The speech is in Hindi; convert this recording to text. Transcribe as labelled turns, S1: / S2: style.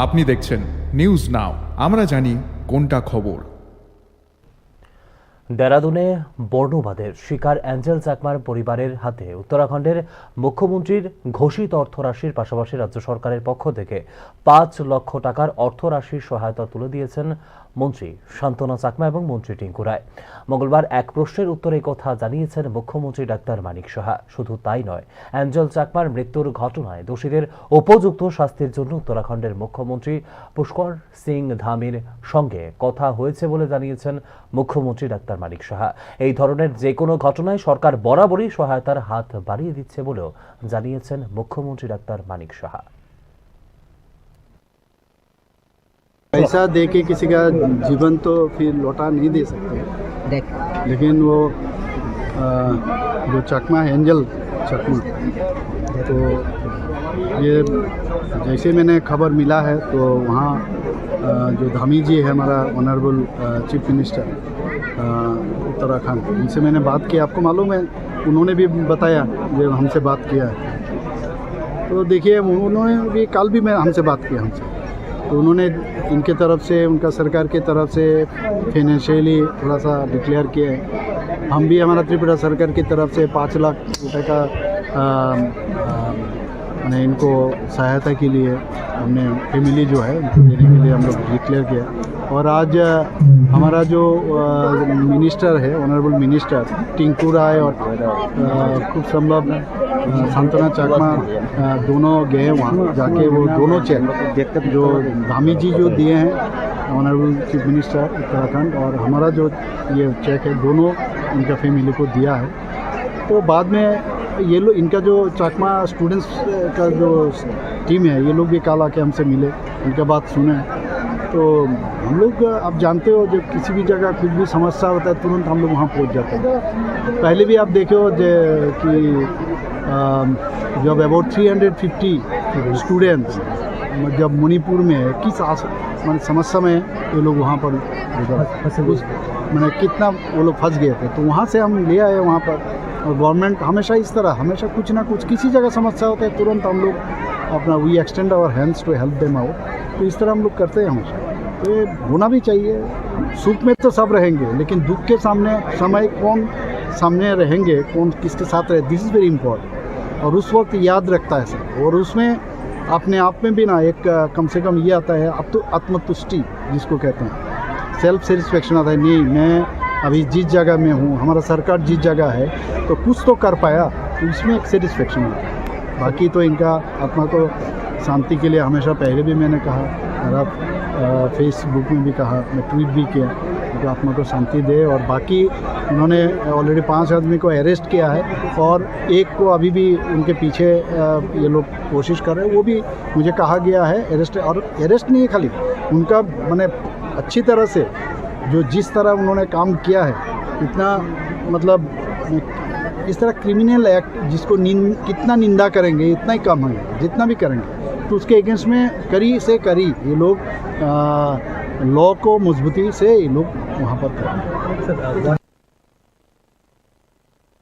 S1: আপনি দেখছেন নিউজ নাও, আমরা জানি কোনটা খবর।
S2: দেরাদুনে বর্ণবাদের শিকার অ্যাঞ্জেল চাকমার পরিবারের হাতে উত্তরাখণ্ডের মুখ্যমন্ত্রীর ঘোষিত অর্থরাশির পাশাপাশি রাজ্য সরকারের পক্ষ থেকে ৫ লক্ষ টাকার অর্থরাশির সহায়তা তুলে দিয়েছেন মন্ত্রী শান্তনা চাকমা এবং মন্ত্রী টিঙ্কু রায়। মঙ্গলবার এক প্রশ্নের উত্তরে কথা জানিয়েছেন মুখ্যমন্ত্রী ডাক্তার মানিক সাহা। শুধু তাই নয়, অ্যাঞ্জেল চাকমার মৃত্যুর ঘটনায় দোষীদের উপযুক্ত শাস্তির জন্য উত্তরাখণ্ডের মুখ্যমন্ত্রী পুষ্কর সিং ধামির সঙ্গে কথা হয়েছে বলে জানিয়েছেন মুখ্যমন্ত্রী ডাক্তার মানিক সাহা। এই ধরনের যে কোনো ঘটনায় সরকার বরাবরই সহায়তার হাত বাড়িয়ে দিচ্ছে বলেও জানিয়েছেন মুখ্যমন্ত্রী ডাক্তার মানিক সাহা।
S3: पैसा दे के किसी का जीवन तो फिर लौटा नहीं दे सकते, लेकिन वो जो चकमा है एंजल चकमा, तो ये जैसे मैंने खबर मिला है तो वहाँ जो धामी जी है हमारा ऑनरेबल चीफ मिनिस्टर उत्तराखंड, उनसे मैंने बात की। आपको मालूम है उन्होंने भी बताया जो हमसे बात किया है, तो देखिए उन्होंने भी कल भी मैं हमसे बात किया हमसे, तो उन्होंने इनके तरफ से उनका सरकार की तरफ से फाइनेंशियली थोड़ा सा डिक्लेयर किया है। हम भी हमारा त्रिपुरा सरकार की तरफ से 5 लाख रुपए का मैंने इनको सहायता के लिए हमने फैमिली जो है उनको देने के लिए हम लोग डिक्लेयर किया। और आज हमारा जो मिनिस्टर है ऑनरेबल मिनिस्टर टिंकू राय और खूब संभव शांतना चाकमा दोनों गए वहाँ जाके वो दोनों चेक जो धामी जी जो दिए हैं ऑनरेबल चीफ मिनिस्टर उत्तराखंड और हमारा जो ये चेक है दोनों इनका फैमिली को दिया है। तो बाद में ये लोग इनका जो चाकमा स्टूडेंट्स का जो टीम है ये लोग भी कल आके हमसे मिले, उनका बात सुने। तो हम लोग आप जानते हो जब किसी भी जगह कुछ भी समस्या होता है तुरंत हम लोग वहाँ पहुँच जाते हैं। पहले भी आप देखो कि जब अबाउट 350 स्टूडेंट्स जब मणिपुर में किस समस्या में ये लोग वहाँ पर मैंने कितना वो लोग फंस गए थे, तो वहाँ से हम ले आए वहाँ पर। और गवर्नमेंट हमेशा इस तरह हमेशा कुछ ना कुछ किसी जगह समस्या होता है तुरंत हम लोग अपना we extend our hands to help them out. तो इस तरह हम लोग करते हैं हमेशा, तो ये होना भी चाहिए। सुख में तो सब रहेंगे लेकिन दुख के सामने समय कौन सामने रहेंगे, कौन किसके साथ रहे, दिस इज़ वेरी इंपॉर्टेंट। और उस वक्त याद रखता है सब। और उसमें अपने आप में भी ना एक कम से कम ये आता है अब तो आत्मतुष्टि जिसको कहते हैं, सेल्फ सेटिस्फेक्शन आता है। नहीं मैं अभी जिस जगह में हूँ हमारा सरकार जिस जगह है तो कुछ तो कर पाया, तो इसमें एक सेटिस्फेक्शन आता है। बाकी तो इनका आत्मा को शांति के लिए हमेशा पहले भी मैंने कहा, मेरा फेसबुक में भी कहा, मैं ट्वीट भी किया कि आत्मा को शांति दे। और बाकी उन्होंने ऑलरेडी 5 आदमी को अरेस्ट किया है और एक को अभी भी उनके पीछे ये लोग कोशिश कर रहे हैं, वो भी मुझे कहा गया है अरेस्ट। और अरेस्ट नहीं है खाली उनका मैंने अच्छी तरह से जो जिस तरह उन्होंने काम किया है इतना मतलब इस तरह क्रिमिनल एक्ट जिसको कितना निंदा करेंगे इतना ही कम है, जितना भी करेंगे तो उसके अगेंस्ट में करी से करी ये लोग लॉ को मजबूती से ये लोग वहाँ पर करेंगे।